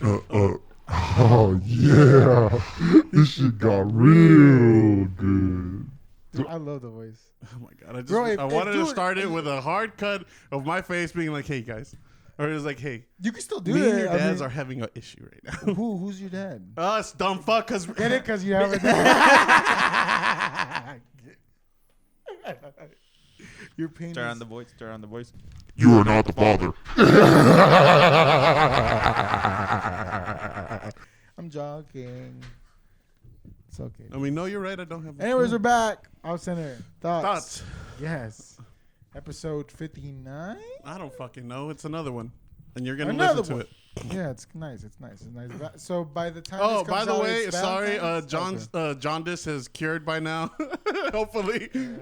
Oh yeah, this shit got real good. Dude, I love the voice. Oh my god! Bro, I wanted to start it with a hard cut of my face being like, "Hey guys," or it was like, "Hey, You can still do me it. and your dads are having an issue right now." Who's your dad? Us, dumb fuck, cause Get it? Because you have a dad. Your penis. Turn on the voice. Turn on the voice. You are not the father. I'm joking. It's okay. I mean, no, you're right. I don't have. Anyways, we're back. Off center. Thoughts. Yes. Episode 59? I don't fucking know. It's another one, and you're gonna Another listen to one. it. Yeah, it's nice. It's nice. It's nice. So by the time Oh, this by comes the out, way, it's sorry, Valentine's? jaundice is cured by now. Hopefully. 12,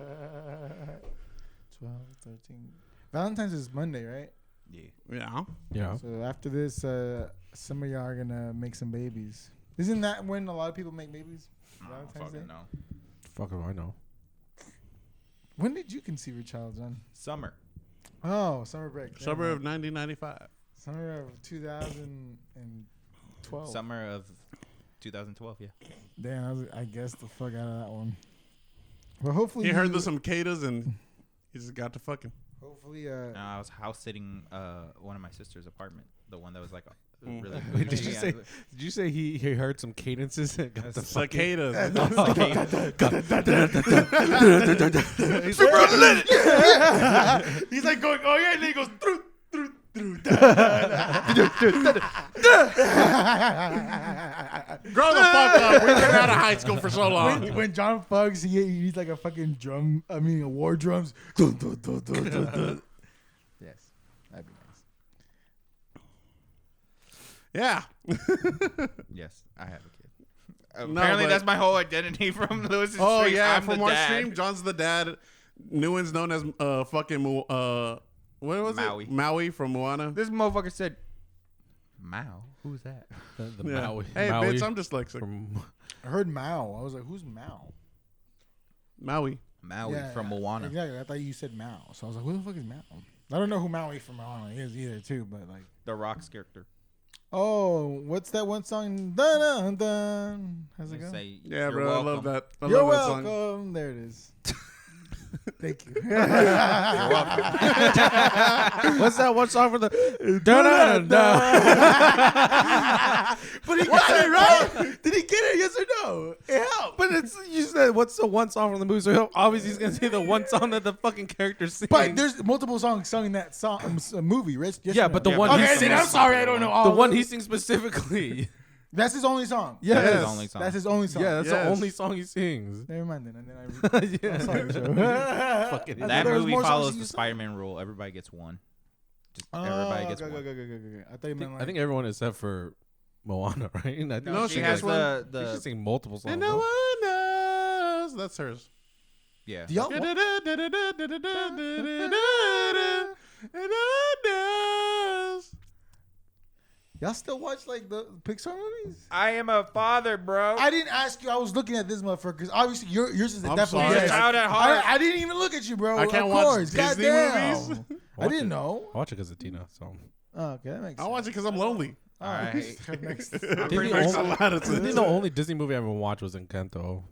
13. Valentine's is Monday, right? Yeah. Yeah. So after this, some of y'all are gonna make some babies. Isn't that when a lot of people make babies? Valentine's Day. No. Fuck if I know. When did you conceive your child, John? Summer. Oh, summer break. Summer of 1995. Summer of 2012. Summer of 2012. Yeah. Damn, I guessed the fuck out of that one. Well, hopefully He heard the cicadas and he just got to fucking. Hopefully, I was house sitting one of my sister's apartment, the one that was like really. Wait, did you say he heard some cadences and got the Cicadas. He's like going, oh yeah, and then he goes through. Grow the fuck up. We've been out of high school for so long. when John fucks, he's like a fucking drum. I mean, a war drums. Dun, dun, dun, dun, dun, dun. Yes, that'd be nice. Yeah. Yes, I have a kid. No, Apparently, but- that's my whole identity from Lewis's Oh stream. yeah, I'm from the our dad. stream, John's the dad. New one's known as fucking what was Maui. it? Maui from Moana. This motherfucker said, "Mao, who's that?" The Yeah. Maui. Hey, Maui bitch, I'm dyslexic. from I heard Mao. I was like, who's Mao? Maui. Maui from Moana. Exactly. I thought you said Mao. So I was like, who the fuck is Mao? I don't know who Maui from Moana is either, too. But like, The Rock's character. oh, what's that one song? Dun dun dun. How's it go? Say, Yeah, "You're bro, welcome." I love that. I You're love that song. welcome. There it is. Thank you. You're welcome. what's that one song for the da-da-da-da? But he got it right. Did he get it? Yes or no? It helped. But it's you said what's the one song from the movie? So obviously he's gonna say the one song that the fucking character sings. But there's multiple songs sung in that song movie, right? Yes yeah, or but no? the one Okay, he then sings, I'm sorry, I don't know all the of one them. he sings specifically. That's his only song. Yes. That is the only song. That's his only song. Yeah, that's Yes. the only song he sings. Never mind then. And then Yeah. I'm sorry, Joe. Fucking I That thought there was movie more songs follows you the sang. Spider-Man rule. Everybody gets one. Just Oh, everybody gets okay, one. okay. I thought you meant like. I think everyone except for Moana, right? I think No, she she has has the she should sing multiple songs. And no one knows. That's hers. yeah. Do y'all And wa- no one knows. y'all still watch like the Pixar movies? I am a father, bro. I didn't ask you. I was looking at this motherfucker because obviously yours is I'm definitely. sorry. He's a child at heart. I didn't even look at you, bro. I can't of watch course. Disney Goddamn. movies. I didn't know. I watch it because of Tina. So Oh, okay, that makes I sense. watch it because I'm lonely. All Alright. Next. Pretty much a lot of I think sense. the only Disney movie I ever watched was Encanto.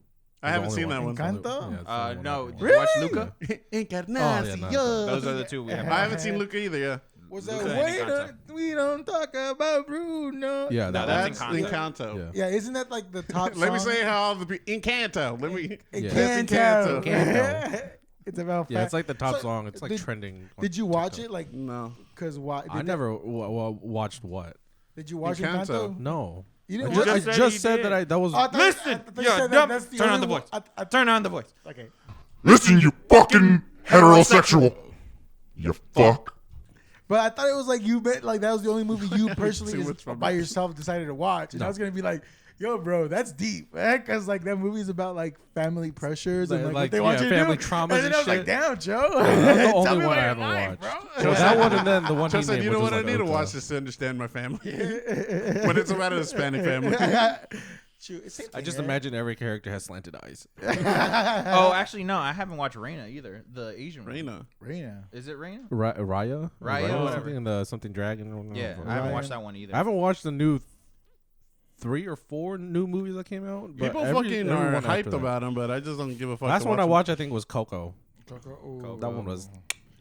I haven't seen that one. Encanto? Yeah, it's the only one No. I Did ever you watched. watch Luca? Encarnacion. Those are the two we have. I haven't seen Luca either. Yeah, Was that Luca and wait? Encanto. We don't talk about Bruno. Yeah, No, that that's one. that's Encanto. Encanto. Yeah. Yeah, isn't that like the top? Let me song? say how the Encanto. Let me. Yeah. Encanto. Encanto. It's about. Yeah, it's like the top So, song. It's like did- trending. on Did you watch TikTok. it? Like, No. cause why? I never watched what? Did you watch Encanto. Encanto? No. You I didn't just, watch I said just he said did. that that was. Oh, I thought- Listen, I thought you yeah, said dumb. that's the Turn on only the one- voice. Turn on the voice. Okay. Listen, you fucking heterosexual. You fuck. But I thought it was like you bet like that was the only movie you personally Too is, much for by me. yourself decided to watch, and No. I was gonna be like, "Yo, bro, that's deep, man," because like that movie is about like family pressures and like, Like, what they want yeah, you to family do. traumas And then and I was like, shit. "Damn, Joe, That's the tell only me one about I your haven't life, watched. bro." That one and then the one he Just said, named, you know which what? I was need to like watch Otto. this to understand my family. But it's about a Hispanic family. Shoot, it's same I thing, just right? imagine every character has slanted eyes. Oh, actually, no. I haven't watched Reina either. The Asian one. Reina. Raya. Is it Reina? Raya? Raya, or whatever. something in the something dragon. Or Yeah, whatever. I haven't Ryan. watched that one either. I haven't watched the new 3 or 4 new movies that came out. But People every fucking one are after hyped that. about them, but I just don't give a fuck. Last to one I watch watched, I think, was Coco. Coco. That one was.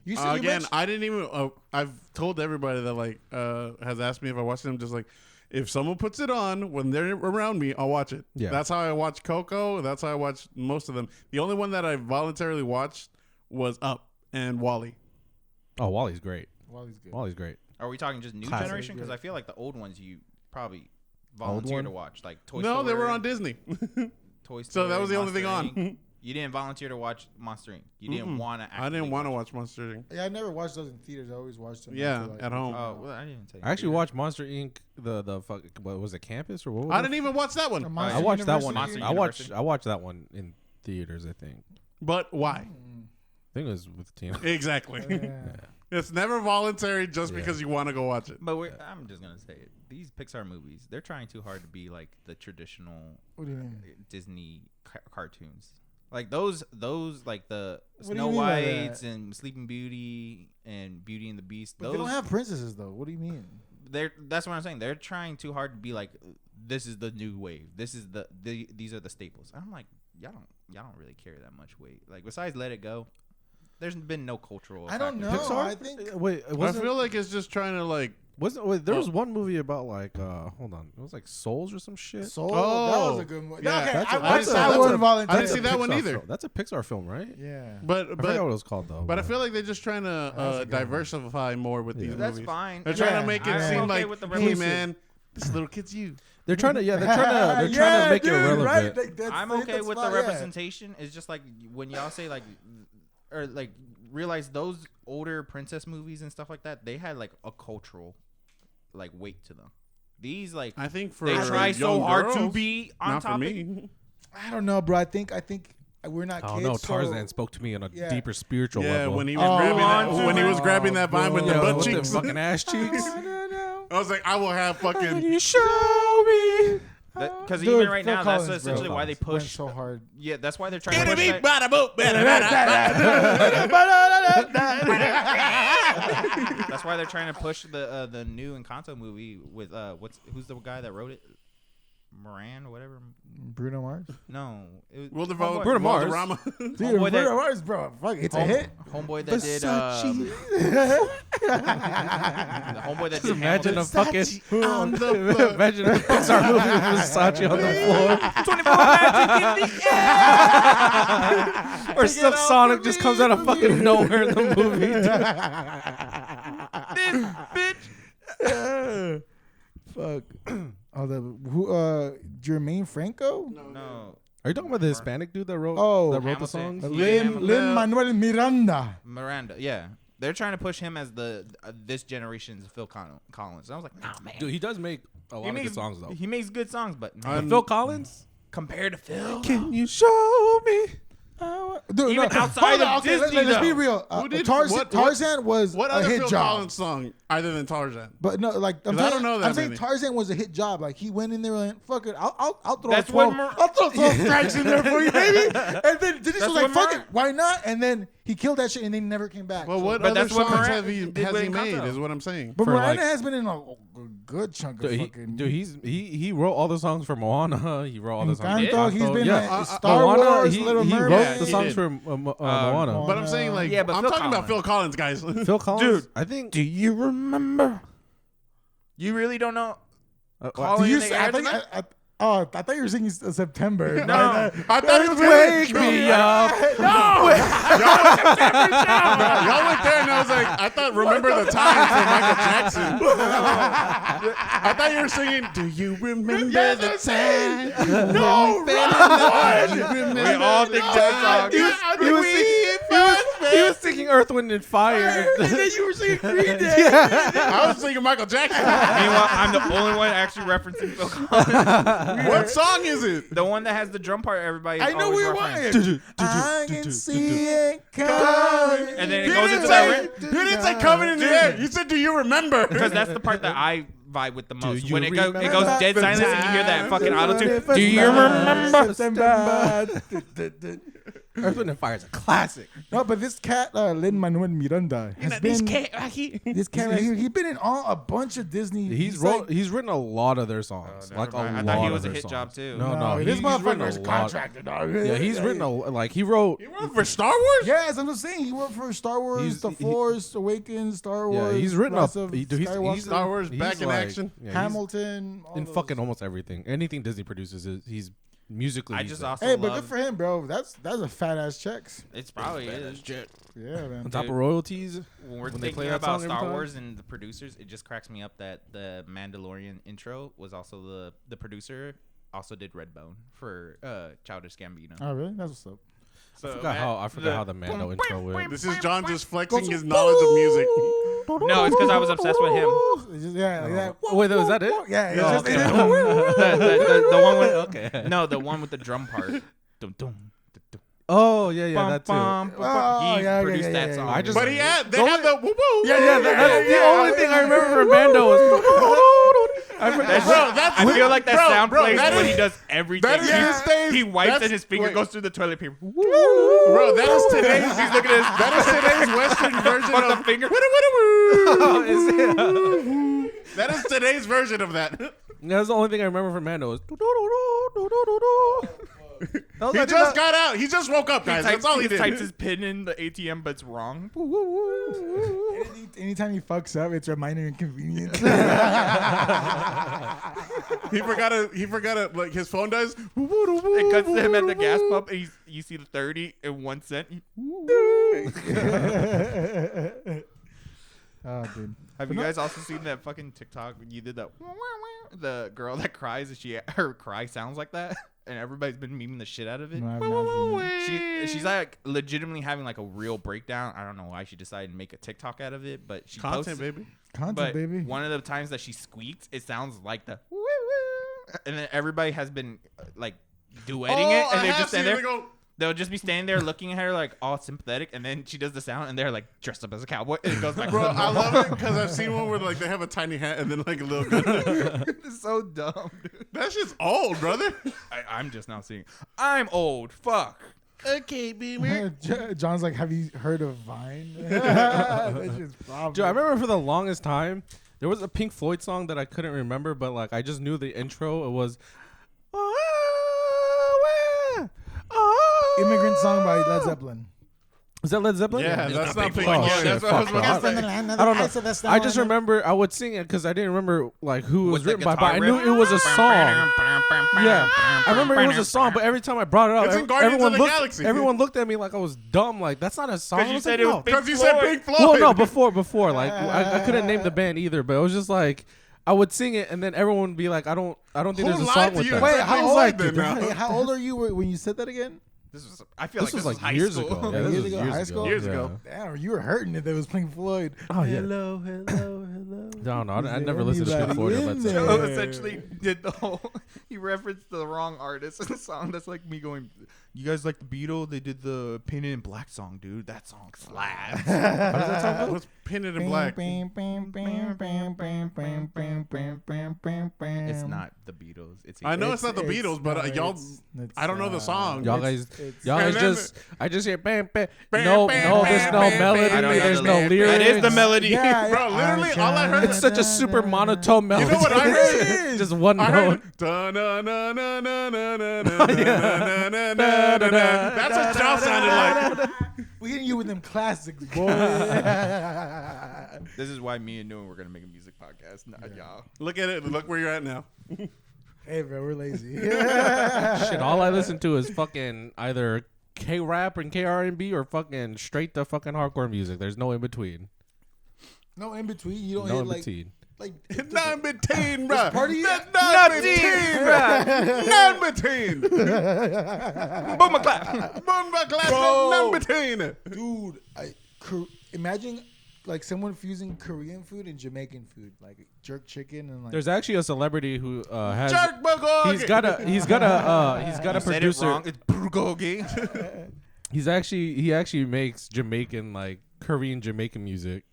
You them. said you Again, mentioned- I didn't even. I've told everybody that like has asked me if I watched them. Just like if someone puts it on when they're around me, I'll watch it. Yeah. That's how I watch Coco. That's how I watch most of them. The only one that I voluntarily watched was Up and Wall-E. Oh, Wally's great. Wally's good. Wally's great. Are we talking just new Classic. generation? Because I feel like the old ones you probably volunteer one? to watch, like Toy No, Story. they were on Disney. Toy Story. So that was the only thing Monster on. Inc. You didn't volunteer to watch Monster Inc. You didn't want to. I didn't want to watch Monster Inc. Yeah, I never watched those in theaters. I always watched them. Yeah, after, like, at home. Oh, well, I didn't tell you. I actually watched Monster Inc. The fuck. What was it? Campus or what? Was I it? didn't even watch that The one. Monster I watched that one. University? Monster I watched that one in theaters. I think. But why? I think it was with Tina. Exactly. Yeah. It's never voluntary just Yeah. because you want to go watch it. But I'm just gonna say it. These Pixar movies, they're trying too hard to be like the traditional What do you mean? Disney cartoons. Like those like the What do you Snow mean by Whites that? and Sleeping Beauty and Beauty and the Beast. But they don't have princesses though. What do you mean? That's what I'm saying. They're trying too hard to be like, this is the new wave. This is these are the staples. And I'm like, y'all don't really carry that much weight. Like besides Let It Go, there's been no cultural. I don't factor. know. Pixar. I think Wait, it I wasn't. feel like it's just trying to like. Wasn't there was one movie about like hold on, it was like Souls or some shit. Soul. That Oh. was a good movie. Yeah. Okay, That's I a- watched that's a- that that's one a- voluntarily. I didn't see that one Pixar either. film. That's a Pixar film, right? Yeah. But I forgot what it was called though. But I feel like they're just trying to That's a good one. diversify more with these Yeah. That's movies. fine. They're And trying Yeah. to make it I'm seem okay like, with the hey revolution. man, this little kid's you. they're trying to trying to make it relevant. Right? Like, that's- I'm okay that's with fine, the yeah. representation. It's just like when y'all say like, or like realize those older princess movies and stuff like that, they had like a cultural like weight to them. These like I think for they try so young hard to girls, be on not for topic. me. I don't know, bro. I think we're not I kids. don't know. so- Tarzan spoke to me on a Yeah. deeper spiritual Yeah, level. when he was Oh, grabbing that, oh, when he was grabbing that vine with the yeah, butt with cheeks. the fucking ass cheeks. I was like, I will have fucking. you show me. Because Dude, even right Phil now, Collins, that's bro. essentially why they Went push. so hard. Yeah, that's why they're trying to push that. That's why they're trying to push the new Encanto movie with who's the guy that wrote it? Moran or whatever. Bruno Mars. No, it was Will homeboy- Bruno Mars. Valderrama. Dude, Homeboy that- Bruno Mars, bro. Fuck, it's a hit. Homeboy that did the homeboy that did Imagine a Hamilton. fucking on the imagine a Pixar movie with Versace on the floor. 24 magic in the air. Or Silk Sonic just comes out of fucking nowhere in the movie. This bitch. Fuck. Oh, Jermaine Franco? No, Are you talking about the Hispanic dude that wrote Oh. the Hamilton. songs? Yeah. Lin Manuel Miranda. Miranda. Yeah, they're trying to push him as the this generation's Phil Collins. And I was like, nah, man. Dude, he does make a lot of good songs though. He makes good songs, but Phil Collins? compared to Phil, Can you show me? Dude, Even outside hold on, of okay, Disney, let's be though. real. Who did- Tarzan was What a other hit Phil job. Collins song other than Tarzan? But no, like I'm 'Cause I don't know that I'm saying many. Tarzan was a hit job. Like he went in there and fuck it, I'll throw That's 12, what I'll throw 12 strikes in there for you, baby. And then Denise That's was like, what fuck Mar- it, why not? And then he killed that shit and they never came back. Well, So- what But other that's what songs Miranda has he did with made? Encanto. Is what I'm saying. But for, Miranda like- has been in a good chunk of fucking. Dude, he wrote all the songs for Moana. He wrote all the songs. Encanto, for he's been yeah. in Star Moana, Wars, he, Little he Mermaid. wrote Yeah, the he songs did. for Moana. But I'm saying like, Yeah, but I'm Phil talking about Collins. Phil Collins, guys. Phil Collins, Dude. I think. Do you remember? you really don't know. Do Calling you in the say, air I, think, tonight? I thought you were singing September. No. I thought he was Wake me up. Y'all went there and I was like, I thought Remember the Time from Michael Jackson. I thought you were singing, do you remember the time? No, We all think that song. He was singing Earth, Wind, and Fire. And then you were singing Green Day. I was singing Michael Jackson. Meanwhile, I'm the only one actually referencing Phil Collins. What song is it? The one that has the drum part. Everybody. I know always we were reference. watching. I can see it coming. And then it You goes didn't into say, that. you didn't say coming in the air. You said, do you remember? Because that's the part that I vibe with the most. you When it goes remember dead silence and you hear that fucking auto tune. Do you remember September? Earth, Wind, and Fire is a classic. No, but this cat, Lin-Manuel Miranda, has been this cat right here. He's been in a bunch of Disney. He's written a lot of their songs, like a lot. I thought he was of a their hit songs. job too. No, this he's written a motherfucker's lot. contracted, dog. Yeah, he's written he wrote. He wrote for Star Wars? Yes, I'm just saying. He worked for Star Wars, The Force Awakens, Star Wars. Yeah, he's written Rise up. of He's Skywalker, Star Wars back in action. Yeah, Hamilton, all in those. fucking almost everything. Anything Disney produces, he's musically. I he's just there. also Hey, but love, good for him, bro. That's a fat ass checks. it's probably is. Yeah, man. on top of royalties. When we're When they play thinking that about song every Star time? Wars and the producers, it just cracks me up that the Mandalorian intro was also the producer also did Redbone for Childish Gambino. Oh, really? That's what's up. So I forgot how the Mando intro went. This is John just flexing his knowledge of music. No, it's because I was obsessed with him. It's just, yeah, like that. Wait, was that it? Yeah, it's Oh, just okay. The one with Okay. no, the one with the drum part. Dum, dum, dum, dum. Oh yeah, Bum, that too. bum, bum, Oh, bum. He yeah, produced yeah, that yeah, song. yeah. I just- But they had the woo woo. Yeah, that's the only thing I remember from Mando was. I forgot. I feel like that sound plays that when is- he does everything. that is his stage- He wipes that's- and his finger wait. goes through the toilet paper. Bro, that is today's. He's looking at that is today's Western version Fuck of the finger. Oh, is it? That is today's version of that. That's the only thing I remember from Mando. Was He just got out. He just woke up, guys. He That's all he types did. his pin in the ATM, but it's wrong. Anytime he fucks up, it's a minor inconvenience. He forgot it. Like his phone does. It cuts to him at the gas pump, and you see the 30 and 1 cent. Oh, dude. Have you guys also seen that fucking TikTok when you did that? The girl that cries, and her cry sounds like that, and everybody's been memeing the shit out of it. No, I've not seen it. She's like legitimately having like a real breakdown. I don't know why she decided to make a TikTok out of it, but she Content, posts, baby. Content, But baby. one of the times that she squeaks, it sounds like the woo woo, and then everybody has been like duetting it, and they're just standing there. They'll just be standing there looking at her like all sympathetic, and then she does the sound, and they're like dressed up as a cowboy, and it goes back. Bro, I love it because I've seen one where like they have a tiny hat and then like a little gun. It's so dumb, dude. That shit's old, brother. I'm just now seeing. I'm old. Fuck. Okay, baby. John's like, have you heard of Vine? That's just problem. Dude, I remember for the longest time there was a Pink Floyd song that I couldn't remember, but like I just knew the intro. It was Immigrant Song by Led Zeppelin. Is that Led Zeppelin? Yeah, that's not Pink Oh, Floyd. shit, That's what I was fuck, about bro. to say. I don't know. I just remember I would sing it because I didn't remember like who it was With the written by, but guitar I knew riff? it was a song. Yeah, I remember it was a song, but every time I brought it up, It's in Guardians everyone of the looked. Galaxy. Everyone looked at me like I was dumb. Like that's not a song. Because I you was said like, it was no. Pink Because you said Floyd. Pink Floyd. Well, no, before, like I couldn't name the band either, but it was just like I would sing it, and then everyone would be like, I don't think Who there's a lied song to with you? that. Wait, Wait, Pink how old, Floyd then now. hey, how old are you when you said that again? I feel This like was like high years school. ago. Yeah, this Years was ago, high years school? ago. Years Yeah. ago. Damn, you were hurting if it was Pink Floyd. Oh yeah. hello. No, I Is never there listened to Pink anybody Floyd or in Led there? Zeppelin. Joe essentially did the whole. He referenced the wrong artist in the song. That's like me going. You guys like the Beatles? They did the Painted in Black song, dude. That song slaps. How does that song go? What's Painted in Black? It's not the Beatles. It's I know it's not the Beatles, but y'all. I don't know the song. Y'all It's- guys, it's- y'all And guys then- I just hear bam, bam. Bam, No, bam, no, there's bam, no bam, melody. bam, bam, There's bam, no bam, lyrics. That is the melody. Yeah, Bro, literally, all I heard. It's such a super monotone melody. You know what I heard? Just one I note. heard. That's what y'all sounded like. We hitting you with them classics, boy. This is why me and Noah were gonna make a music podcast, not y'all. Look at it. Look where you're at now. Hey, bro, we're lazy. Shit, all I listen to is fucking either K-rap and K-R&B or fucking straight to fucking hardcore music. There's no in between. No in between. You don't No hit in like between. None between, bro. part of you? None between, bro. None between. Boom, a clap. Boom, my glass. Bro. None between. Dude, imagine like someone fusing Korean food and Jamaican food, like jerk chicken and like. There's actually a celebrity who has. Jerk bulgogi. He's got a Said it producer. wrong. It's bulgogi. He actually makes Jamaican like Korean Jamaican music.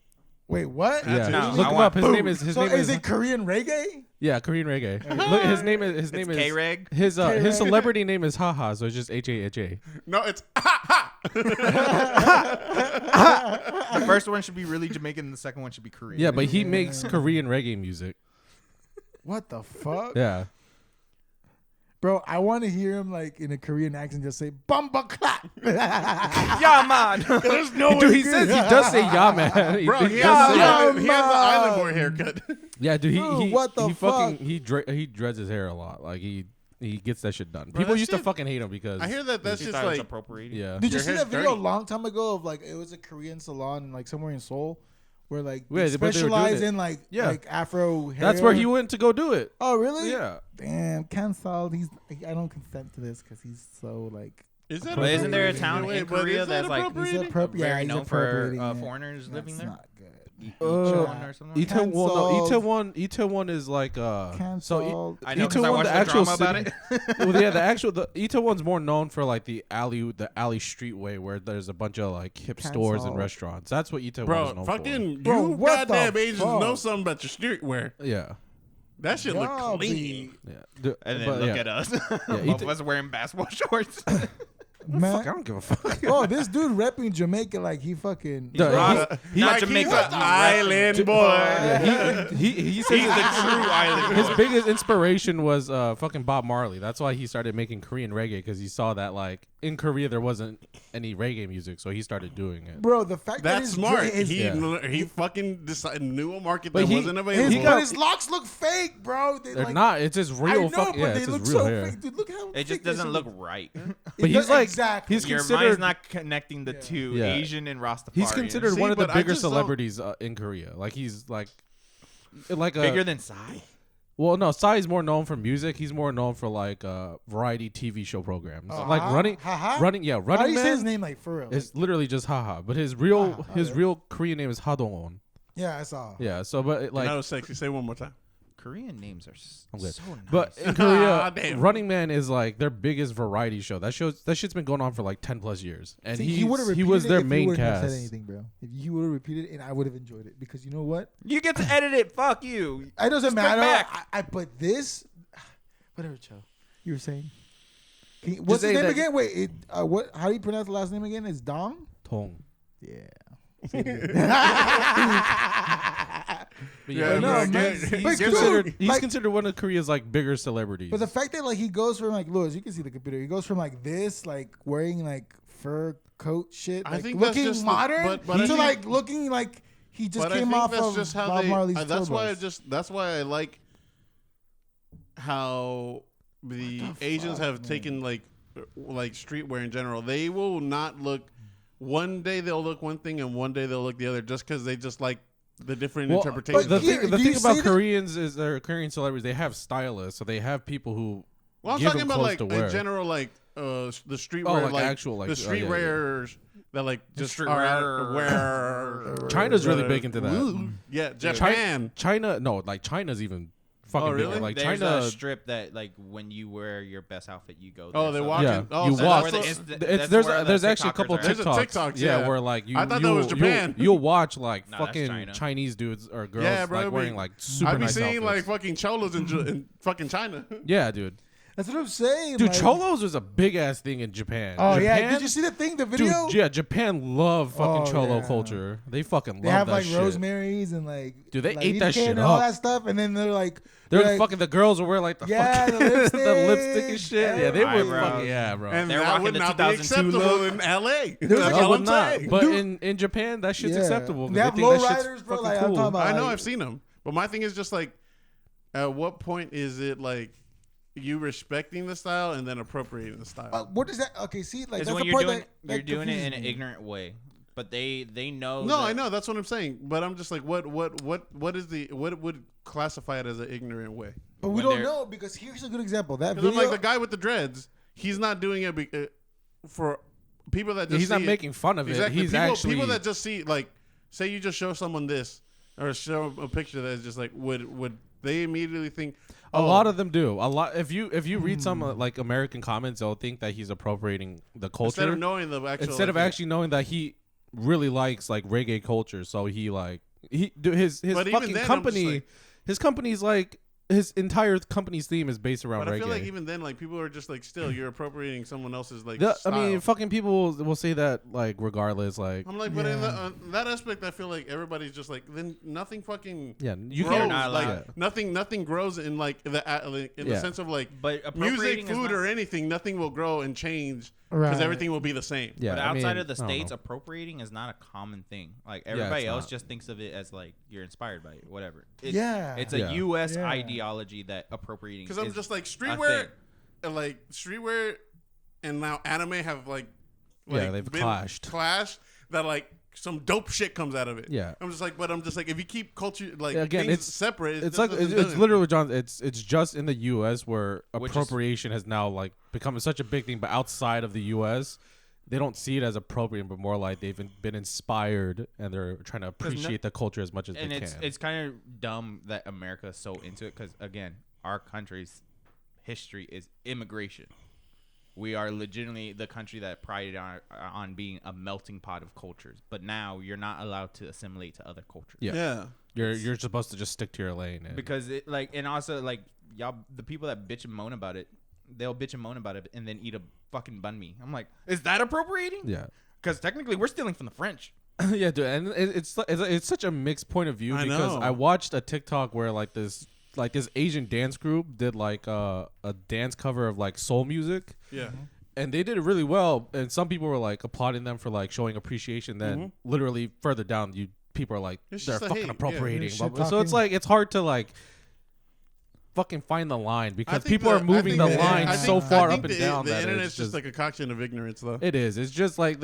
Wait, what? Yeah, No, look I him want up. His Boom. name is So is it Korean reggae? yeah, Korean reggae. Look, his name is K-Reg. his K-Reg. celebrity name is Haha, so it's just HAHA. No, it's The first one should be really Jamaican, and the second one should be Korean. Yeah, but he makes Korean reggae music. What the fuck? Yeah. Bro, I want to hear him like in a Korean accent just say "Bumba clap." yeah, man. There's no Dude, he says he does say yeah, man. bro. He does has, say- he has the island boy haircut. yeah, dude. Dude, what the he fuck? he dreads his hair a lot. Like he gets that shit done. Bro, People that used to shit- fucking hate him because I hear that that's He just thought it was like appropriating. yeah. Did you Your see hair's that video dirty. a long time ago of like it was a Korean salon in like somewhere in Seoul where like Yeah, they but they were doing specialize it. in like Yeah. like Afro hair. That's where he went to go do it. Oh really? Yeah. Damn, cancelled. I don't consent to this because he's so like. Is that? But isn't there a appropriating? town Wait, in but Korea is that that's like appropriating? very he's known for appropriating it. foreigners living That's there? not good. Itaewon or something. Like that? Itaewon is like so Cancelled. I know because I Itaewon, watched the the actual drama about city- it. well, yeah, the Itaewon's more known for like the alley streetway where there's a bunch of like hip stores and Cancelled. restaurants. That's what Itaewon is Bro, known fucking Bro, you what the goddamn Asians fuck? know something about your streetwear. for. Yeah, That shit Y'all look be- clean. yeah. And then But, look yeah. at us. Both Ita- of us wearing basketball shorts. Man. Fuck, I don't give a fuck. Oh, this dude repping Jamaica like he fucking. Duh, Not Not Jamaica, Jamaica, he's he's an island boy. Yeah, he says He's the true island his boy. biggest inspiration was fucking Bob Marley. That's why he started making Korean reggae because he saw that like in Korea there wasn't any reggae music, so he started doing it. Bro, the fact that That's his smart. his, He fucking decided knew a market But that he- wasn't his, available. but his locks look fake, bro. They They're like, not. It's his I real know, fucking. but Yeah, they it's look his real so hair. fake, dude. Look how It thick just this doesn't shit look is. right. But he's like exactly. he's Your considered. mind's not connecting the two, Yeah. Asian and Rastafarian. He's considered See, one of the but I bigger just don't- celebrities in Korea. Like he's like a bigger than Psy. well, no, Psy is more known for music. He's more known for like variety TV show programs, Oh, like running. How Yeah, do running you say his man. name like for real? It's literally just Haha, but his real Haha, his okay. real Korean name is Hadongwon. Yeah, I saw. Yeah, so but it, like that was sexy. Say it one more time. Korean names are I'm good. so nice. But in Korea, Damn. Running Man is like their biggest variety show. That shit's been going on for like 10+ years, and See, he would've he was repeated their it if main he wouldn't have cast. said anything, bro. If you would have repeated it, and I would have enjoyed it because you know what? you get to edit it. Fuck you. It doesn't Just come matter. back. I but this, whatever, Joe. You were saying. What's say his name that- again? Wait, what? How do you pronounce the last name again? It's Dong. Tong. Yeah. But Yeah, yeah, no, bro, man. get- But he's dude, considered he's like- considered one of Korea's like bigger celebrities. But the fact that like he goes from like Louis, you can see the computer. He goes from like this, like wearing like fur coat shit, I like think that's looking just the- modern, but I to think- like looking like he just But I came think off that's of just how Bob they. Marley's That's why turbos. that's why I like how the Asians fuck, have taken like streetwear in general. They will not look. One day they'll look one thing, and one day they'll look the other, just because they just like the different Well, interpretations. but the here, thing, the do thing you about see that- Koreans is they're Korean celebrities. They have stylists, so they have people who. Well, I'm give talking them about clothes like to wear. in general, like the streetwear, like like actual, like, the oh, yeah, yeah. streetwearers that like just streetwear. wear. China's really big into that. Ooh. Yeah, Japan. China, no, like China's even fucking Oh, really? bigger. Like There's China, a strip that like when you wear your best outfit, you go. Oh, there. they So watch yeah, it. Oh, you so watch. that's where what- the It's, that's there's where the there's actually a couple TikTokers are. There's a TikToks, TikToks, yeah. where like you I thought that was Japan. You'll watch like No, that's fucking China. Chinese dudes or girls Yeah, bro, like I wearing mean, like super I'd be nice seeing like outfits. fucking cholos in fucking China. Yeah, dude. That's what I'm saying, Dude, like- cholos was a big ass thing in Japan. Oh Japan, yeah, did you see the thing? The video? Dude, yeah, Japan love fucking Oh, cholo yeah. culture. They fucking They love have that like shit. rosemaries and like Dude, they like ate that Incan shit and all up. that stuff, and then they're like They're like, fucking the girls will wear like the Yeah, fucking the lipstick. the lipstick and shit. Yeah, they were Eyebrows. fucking yeah, bro. And They're that rocking would the not be 2002 acceptable look. in L.A. There's That's like- I all would I'm not. saying. But Dude. in Japan, that shit's Yeah. acceptable. They have think that shit's lowriders, bro. fucking Like I'm cool. talking about. I know like, I've seen them, but my thing is just like, at what point is it like you respecting the style and then appropriating the style? what is that? Okay, see, like It's that's when the you're part doing that you're doing it in an confuses me. ignorant way, but they know. No, that- I know that's what I'm saying, but I'm just like, what is the what would classify it as an ignorant way? But we when don't they're- know because here's a good example. That Because video, I'm like the guy with the dreads. He's not doing it for people that just He's not see it. making fun of it. Exactly. He's people, actually people that just see like, say you just show someone this or show a picture that is just like would they immediately think a lot of them do. A lot. If you read some like American comments, they'll think that he's appropriating the culture instead of knowing the actual instead of like, actually knowing that he really likes like reggae culture. So he like His But even fucking then, I'm just company, like- his company's like his entire company's theme is based around But reggae. I feel like even then, like people are just like, still, you're appropriating someone else's like. I style. mean, fucking people will say that like regardless, like I'm like, but in Yeah. that aspect, I feel like everybody's just like, then nothing fucking yeah, you grows. can't. not Like allowed. nothing grows in like the Yeah. sense of like But music, appropriating is food, not- or anything. Nothing will grow and change because Right. everything will be the same. Yeah, But I outside mean, of the I don't states, know. appropriating is not a common thing. Like Yeah, everybody it's else not. just thinks of it as like you're inspired by it, whatever. Yeah. It's a Yeah. U.S. Yeah. ideology that appropriating. Because I'm is just like a streetwear, thing. and now anime have Yeah, they've been clashed. that like some dope shit comes out of it. Yeah. I'm just like, if you keep culture like Yeah, again, things it's separate, It's like it's literally John. It's just in the U.S. where Which is- appropriation has now like become such a big thing, but outside of the U.S. they don't see it as appropriate, but more like they've been inspired and they're trying to appreciate the culture as much as And they it's can. it's kind of dumb that America is so into it because again, our country's history is immigration. We are legitimately the country that prided on being a melting pot of cultures. But now you're not allowed to assimilate to other cultures. Yeah. You're supposed to just stick to your lane. And Because it like and also like y'all the people that bitch and moan about it, they'll bitch and moan about it and then eat a fucking banh mi. I'm like, is that appropriating? yeah. Because technically we're stealing from the French. Yeah, dude, and it's such a mixed point of view I because know. I watched a TikTok where this Asian dance group did like a dance cover of like soul music, Yeah. and they did it really well. And some people were like applauding them for like showing appreciation. Then literally further down, people are like It's they're just a fucking hate, yeah. appropriating. Shit blah, blah. So talking. it's like it's hard to like fucking find the line because think people are I moving think the line I so think- far I up think and down The that internet's it's just like a cocktail of ignorance, though. it is. It's just like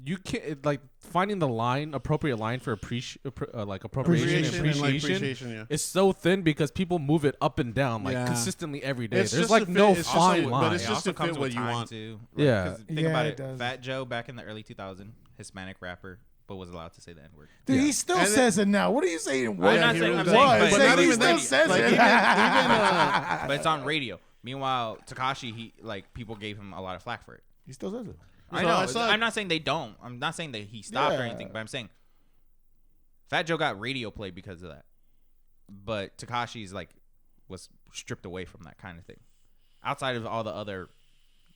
you can't like finding the appropriate line for appreciation and appreciation. Yeah. It's so thin because people move it up and down like Yeah. consistently every day. It's There's just like to fit- no it's just fine so- line. but it's It just also to fit comes what with you time, want. too. Yeah. 'cause think Yeah, about it it. does. Fat Joe back in the early 2000s, Hispanic rapper, but was allowed to say the N word. Dude, Yeah. he still And says it now. What are you saying? I'm not saying, I'm saying, What? but, Saying not he even still that. says Like, it. but it's on radio. Meanwhile, Tekashi, he like people gave him a lot of flack for it. He still says it. I So know. I saw- I'm not saying they don't. I'm not saying that he stopped or Yeah. anything. But I'm saying Fat Joe got radio play because of that. But Tekashi's like was stripped away from that kind of thing. Outside of all the other,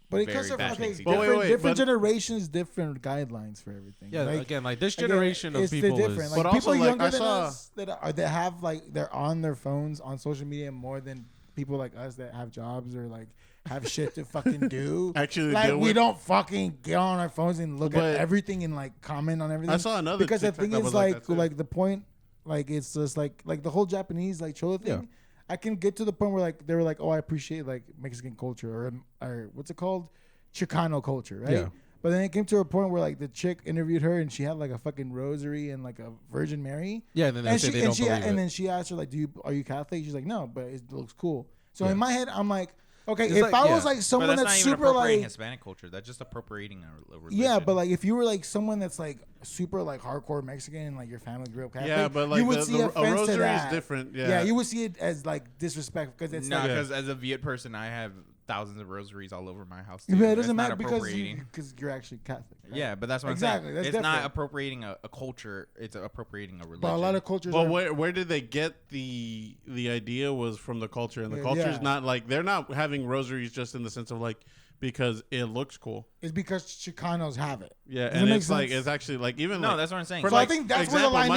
But very because of bad okay, things he did. different, Wait, different but- generations, different guidelines for everything. Yeah, Like, again, like this again, generation of it's the people different. is. Like But people also, like, younger I than saw- us that have like they're on their phones on social media more than people like us that have jobs or like have shit to fucking do. Actually like deal we with- don't fucking get on our phones and look But- at everything and like comment on everything. I saw another because the TikTok thing that is was like like that, too. like the point, like it's just like the whole Japanese like cholo thing. I can get to the point where like they were like, oh, I appreciate like Mexican culture or what's it called, Chicano culture, right? Yeah. But then it came to a point where like the chick interviewed her and she had like a fucking rosary and like a Virgin Mary. Yeah, and then they say they don't believe and it. then she asked her like, are you Catholic? She's like, no, but it looks cool. So Yeah. in my head, I'm like, okay, It's if like- I yeah. was like but someone that's that's not even super appropriating like, Hispanic culture. That's just appropriating a religion. yeah, but like if you were like someone that's like super like hardcore Mexican and like your family grew up Catholic, Yeah, but like you would the- see the- a offense to rosary is that. different, yeah. Yeah, you would see it as like disrespect because it's no, like, because as a Viet person, I have thousands of rosaries all over my house. yeah, Too. it That's doesn't not matter because appropriating. you're actually Catholic. Right? Yeah, but that's what Exactly, I'm that's saying. It's not different. appropriating a culture. It's appropriating a religion. But a lot of cultures. But are, where did they get the idea was from the culture, and the culture's Yeah. not like they're not having rosaries just in the sense of like because it looks cool. it's because Chicanos have it. Yeah, Does it and make it's like sense? it's actually like even no, like, that's what I'm saying. for So I like, think that's where the example, line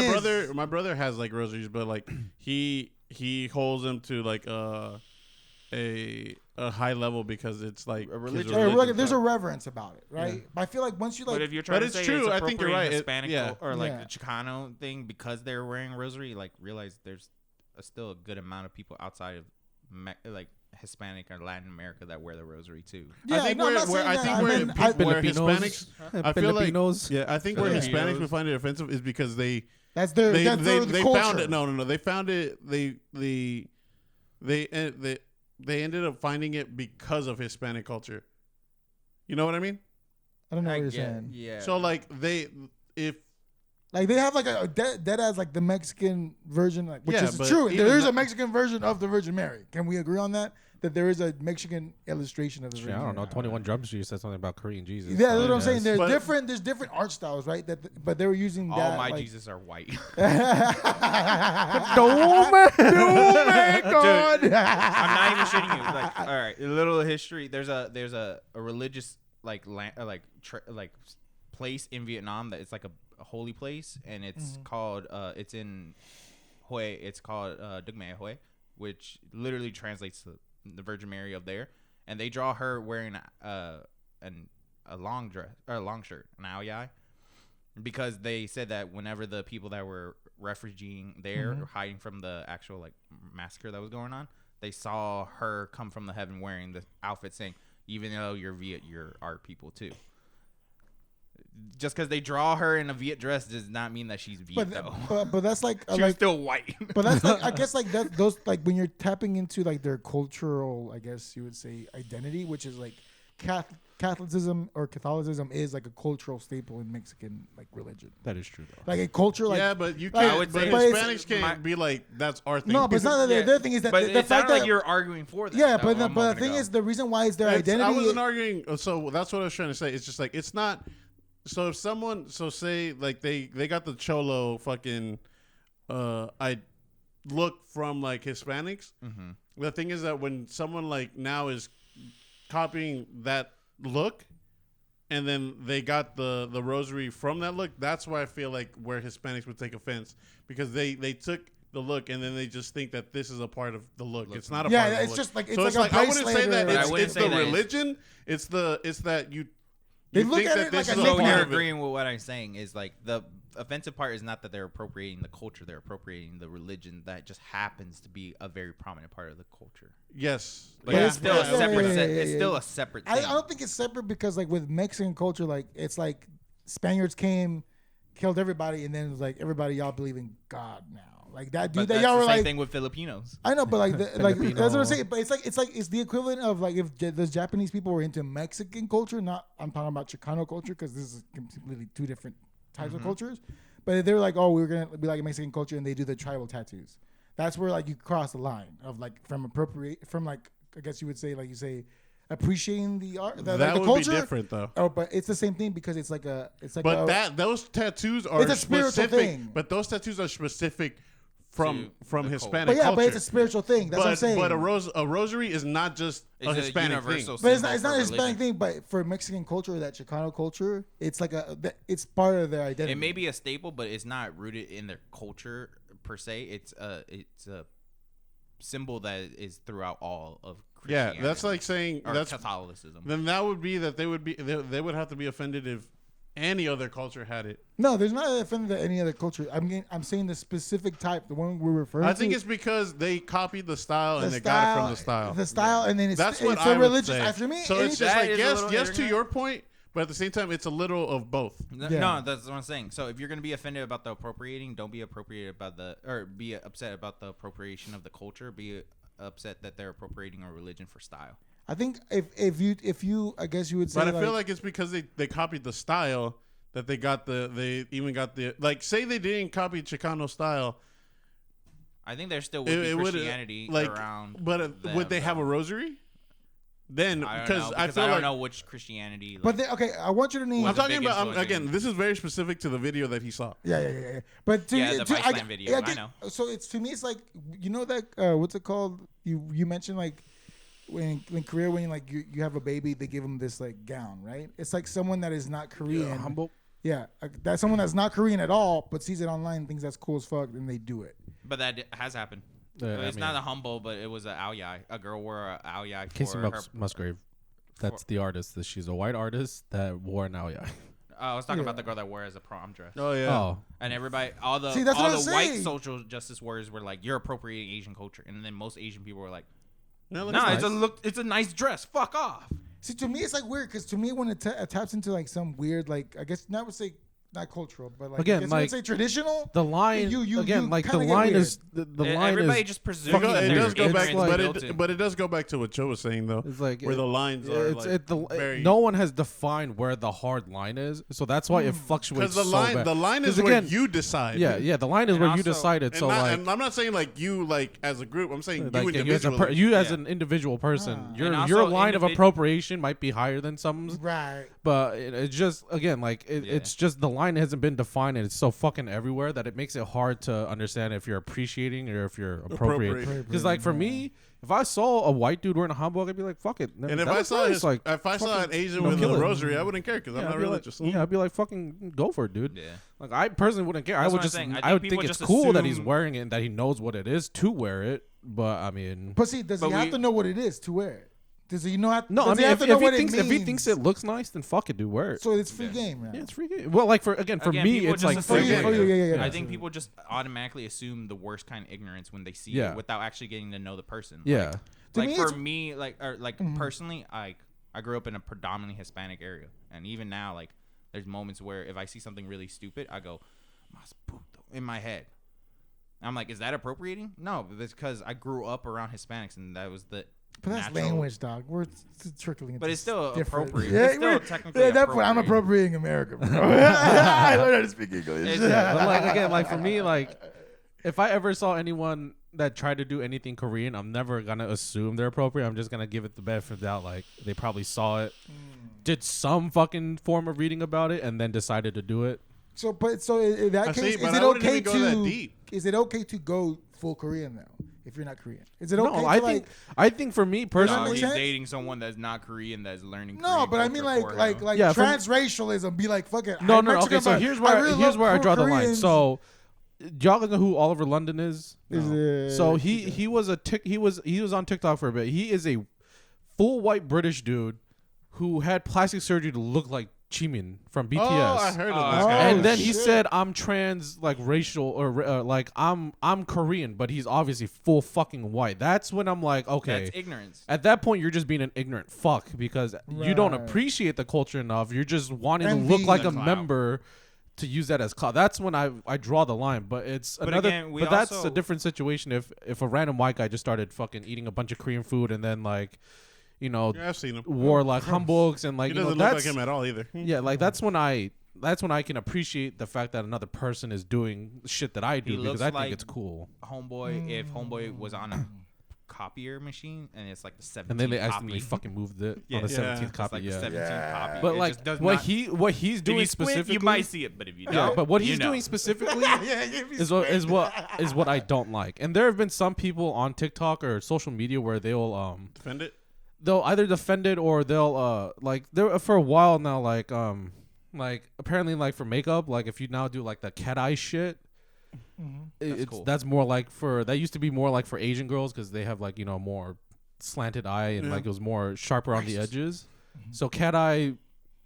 is. my brother has like rosaries, but like he holds them to like a high level because it's like A his religion. Yeah, religion, there's a so- reverence about it, right? But I feel like once you like, But if you're trying to it's say true, it's I think you're appropriating right. Hispanic Yeah. or like Yeah. the Chicano thing because they're wearing a rosary, like realize there's still a good amount of people outside of like Hispanic or Latin America that wear the rosary too. yeah, I think no, I'm where, not where saying I that. think I where mean, people, where Filipinos. Hispanics, I feel like Filipinos. yeah, I think where Filipinos. Hispanics would find it offensive is because that's their they that's their they culture. found it. No, they found it. They ended up finding it because of Hispanic culture. You know what I mean? I don't know what I you're get- saying. Yeah. So like if Like they have like a dead as like the Mexican version, like, which Yeah, is but true. even There is that- a Mexican version of the Virgin Mary. Can we agree on that? That there is a Mexican illustration of the Virgin I don't know. Mary. 21 Drum Street said something about Korean Jesus. Yeah, that's so what I'm I saying. guess. There's But- there's different art styles, right? But they were using All that. my like, Jesus are white. Oh my God! I'm not even shitting you. Like, all right, a little history. There's a religious like place in Vietnam that it's like a holy place, and it's called it's in Hue. It's called Duc Mae Hue, which literally translates to the Virgin Mary of there. And they draw her wearing a long dress or a long shirt, an ao dai, because they said that whenever the people that were refugeeing there, or hiding from the actual like massacre that was going on, they saw her come from the heaven wearing the outfit, saying, "Even though you're Viet, you're our people too." Just because they draw her in a Viet dress does not mean that she's Viet, though. But that's like She was like still white. but that's like I guess like that those like when you're tapping into like their cultural, I guess you would say, identity, which is like Catholicism or Catholicism is like a cultural staple in Mexican like religion. That is true, though. Like a culture, like yeah, but you like- can't. I would but say- but it's- Hispanics can't be like that's our thing. no, but it's not that. Yeah. The other thing is that But the it fact sounded that like you're arguing for that. yeah, though, but a the moment thing ago. is the reason why it's their It's- identity. I wasn't arguing. So that's what I was trying to say. It's just like it's not. So if someone, so say like they got the cholo fucking, I look from like Hispanics. Mm-hmm. The thing is that when someone like now is copying that look, and then they got the rosary from that look, that's why I feel like where Hispanics would take offense, because they took the look and then they just think that this is a part of the look. It's not a Yeah, part of the it's look. just like- it's so like a I wouldn't say bracelet that or- But I it's, wouldn't it's say the that it's- religion. It's that you They you look think at that it this like is a a So nickname. part you're of it. agreeing with what I'm saying is like the offensive part is not that they're appropriating the culture; they're appropriating the religion that just happens to be a very prominent part of the culture. Yes, But Yeah. it's still Yeah, a separate. yeah, It's yeah, still yeah. a separate I thing. don't think it's separate because like with Mexican culture, like it's like Spaniards came, killed everybody, and then it was like everybody y'all believe in God now. Like that dude but that that's y'all the were same like. thing with Filipinos. I know, but like, like Filipino. that's what I'm saying. But it's the equivalent of like if the Japanese people were into Mexican culture. Not I'm talking about Chicano culture because this is completely two different types of cultures. But if they're like, oh, we're gonna be like Mexican culture, and they do the tribal tattoos. That's where like you cross the line of like from like I guess you would say like you say appreciating the art, that like the would culture. be different though. Oh, but it's the same thing because it's like a But those tattoos are It's a spiritual specific. thing. But those tattoos are specific from the Hispanic but yeah, culture. but it's a spiritual thing. That's what I'm saying. But a rosary is not just It's a a Hispanic universal thing. But it's symbol not for a Hispanic religion. thing. But for Mexican culture, that Chicano culture, it's like it's part of their identity. It may be a staple, but it's not rooted in their culture per se. It's a symbol that is throughout all of Yeah, Christianity. that's like saying or that's Catholicism. then that would be that they would have to be offended if any other culture had it. No, there's not offended to any other culture. I'm saying the specific type, the one we're referring to. I think it's because they copied the style and the they got it from the style. The style, and then it's That's what it's I a would religious. say. After me, So it's just That like is a yes, little yes to ignorant. your point, but at the same time, it's a little of both. No, Yeah. no, that's what I'm saying. So if you're gonna be offended about the appropriating, don't be appropriated about be upset about the appropriation of the culture. Be upset that they're appropriating a religion for style. I think if you I guess you would say. But I feel like it's because they copied the style that they even got the like say they didn't copy Chicano style. I think there still would be would Christianity like, around. but them, would they have though. a rosary? Then I don't because know, I feel I don't like know which Christianity. But okay, I want you to name. I'm the talking big about influence again. in- This is very specific to the video that he saw. Yeah. But to, Yeah, the to, Viceland video, I know. So it's to me, it's like you know that what's it called? You mentioned like when in Korea when you have a baby, they give them this like gown, right? It's like someone that is not Korean. Humble. Yeah, that's someone that's not Korean at all, but sees it online, thinks that's cool as fuck, and they do it. But that has happened. It's not a humble, but it was an ao dai. A girl wore an ao dai Casey for her. Musgrave. That's the artist. She's a white artist that wore an ao dai. I was talking Yeah. about the girl that wore as a prom dress. Oh yeah. Oh, And everybody, all the See, that's what I'm white saying. social justice warriors were like, "You're appropriating Asian culture," and then most Asian people were like, No, "No, it's a nice dress. Fuck off." See, to me, it's like weird because to me, when it taps into like some weird, like I guess not would say not cultural, but like Again, I guess like, you would say traditional. The line You again, like the kinda get line weird. is the line Everybody is just presumes fucking that It weird. does go back, It's like- but it does go back to what Joe was saying though, It's like where the lines are it's like very. no one has defined where the hard line is, so that's why it fluctuates. Because the line is 'Cause where again, you decide. Yeah, the line is And where you also- decided. And, So and I'm not saying like you like as a group. I'm saying like you you as, individually. you as Yeah. an individual person, Ah. your And also your line of individ- appropriation might be higher than some's, Right. but it's just again like Yeah. it's just the line hasn't been defined and it's so fucking everywhere that it makes it hard to understand if you're appreciating or if you're appropriating. Appropriate. Because like for me, if I saw a white dude wearing a hanbok, I'd be like, "Fuck it." And if that I looks saw nice. like, if I saw fucking, an Asian you know, with kill a it. rosary, I wouldn't care because I'm Yeah, not I'd be religious. Like, yeah, I'd be like, "Fucking go for it, dude." Yeah. Like I personally wouldn't care. That's I would what I'm just, saying. I I think would people think it's just cool that he's assume- wearing it and that he knows what it is to wear it. But I mean, But see, does But he have we- to know what it is to wear it? Does he know? no, I does he mean, have if to know he what thinks it if he means? thinks it looks nice, then fuck it, dude, wear it. So it's free game. Now. Yeah, it's free game. Well, like for Again, me, people it's just like assume free yeah, game. yeah. I think people just automatically assume the worst kind of ignorance when they see Yeah. it without actually getting to know the person. Yeah, To Like me, for it's- me, personally, I grew up in a predominantly Hispanic area, and even now, like there's moments where if I see something really stupid, I go, "Mas puto," in my head. I'm like, is that appropriating? No, it's because I grew up around Hispanics, and that was the. But that's natural- language, dog. We're trickling. But it's still different. appropriate. Yeah, It's still we're- technically at that point, I'm appropriate. appropriating America, bro. I learned how to speak English. It's- but like again, like for me, like if I ever saw anyone that tried to do anything Korean, I'm never gonna assume they're appropriate. I'm just gonna give it the benefit of the doubt. Like they probably saw it, did some fucking form of reading about it, and then decided to do it. So, in that I case, see, but is I it wouldn't okay even go that to? deep. Is it okay to go full Korean though? If you're not Korean, is it okay? No, to I think for me Does that personally, make He's sense? dating someone that's not Korean that's learning. No, Korean but I mean culture for him. like Yeah, for me- transracialism. Be like, fuck it. no, I'm no. Mexican, Okay, so but here's I where really here's love where I draw the line. Koreans. So y'all know who Oliver London is? Is it- So he was he was on TikTok for a bit. He is a full white British dude who had plastic surgery to look like Jimin from BTS. Oh, I heard of this Oh, guy. And then he shit. said, "I'm trans, like racial, or like I'm Korean," but he's obviously full fucking white. That's when I'm like, okay. That's ignorance. At that point, you're just being an ignorant fuck because you don't Right. appreciate the culture enough. You're just wanting Envy. to look like a Clout. member to use that as clout. That's when I draw the line. But it's But another. again, we but that's also- a different situation. If a random white guy just started fucking eating a bunch of Korean food and then like, you know, Yeah, I've seen him. wore like humbugs and like He you know doesn't look like that's him at all either. yeah, like that's when I can appreciate the fact that another person is doing shit that I do He because looks I think like it's cool. Homeboy, if Homeboy was on a copier machine and it's like the 17th And then they copy. accidentally fucking moved it Yeah. on the Yeah. 17th It's copy. like the Yeah. 17th copy. But It like just does what not, he's if doing you squint, specifically, you might see it, but if you don't, yeah. But what you he's know. doing specifically if you is what I don't like. And there have been some people on TikTok or social media where Defend it. they'll either defend it or they'll like there for a while now like apparently like for makeup like if you now do like the cat eye shit. cool. That's more like for that used to be more like for Asian girls because they have like you know more slanted eye and Yeah. like it was more sharper on the edges. So cat eye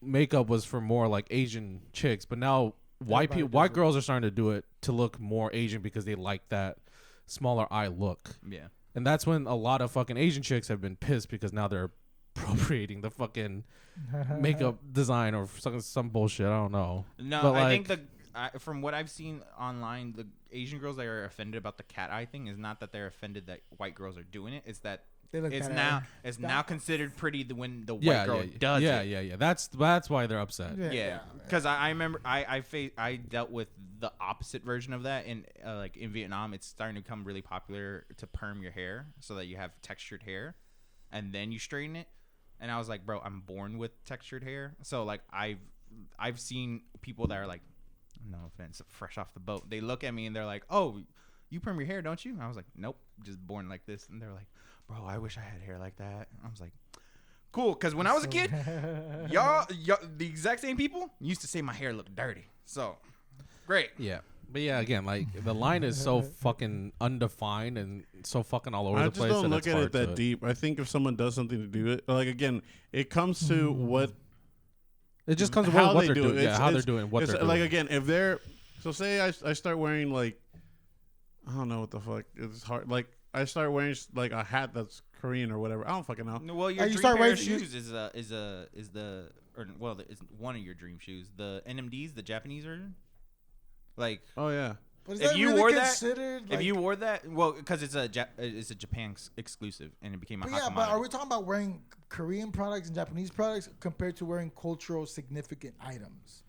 makeup was for more like Asian chicks, but now Everybody does white it. girls are starting to do it to look more Asian because they like that smaller eye look. yeah. And that's when a lot of fucking Asian chicks have been pissed because now they're appropriating the fucking makeup design or some bullshit. I don't know. No, But, I think like- from what I've seen online, the Asian girls that are offended about the cat eye thing is not that they're offended that white girls are doing it. It's that They look it's cat-eye. now considered pretty when the white Yeah, girl yeah, does yeah, it. yeah. That's why they're upset. Yeah, because I remember I dealt with the opposite version of that in like in Vietnam. It's starting to become really popular to perm your hair so that you have textured hair, and then you straighten it. And I was like, bro, I'm born with textured hair, so like I've seen people that are like, no offense, fresh off the boat. They look at me and they're like, oh, you perm your hair, don't you? And I was like, nope, just born like this. And they're like, bro, I wish I had hair like that. I was like, cool, because when I was a kid, y'all, the exact same people used to say my hair looked dirty. So, great. Yeah. But yeah, again, like the line is so fucking undefined and so fucking all over I the just place. don't that look it's at hard it that to- deep. I think if someone does something to do it, like again, it comes to what It just comes to how what they they're do doing. it. Yeah, It's- how they're it's- doing what it's they're like doing. again, if they're so say I start wearing like I don't know what the fuck it's hard like I start wearing like a hat that's Korean or whatever. I don't fucking know. Well, your you dream start pair of raising- shoes is the it's one of your dream shoes. The NMDs, the Japanese version. Like, Oh yeah. But is if that you really wore that- considered, if like- you wore that, well, because it's a Japan exclusive, and it became a But hot yeah, but commodity. are we talking about wearing Korean products and Japanese products compared to wearing cultural significant items?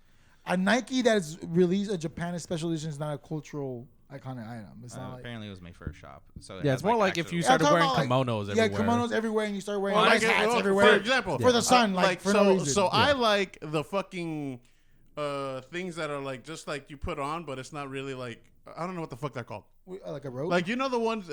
A Nike that is released a Japan special edition is not a cultural iconic item. It's not like apparently, it was made for a shop. So Yeah, it's more like if you started I'm wearing talking about, kimonos yeah, everywhere. kimonos everywhere, and you start wearing Well, nice like, hats well, everywhere. For example, for the sun, like for so no reason. so I like the fucking things that are like just like you put on, but it's not really like I don't know what the fuck they're called. Like a robe. Like you know the ones.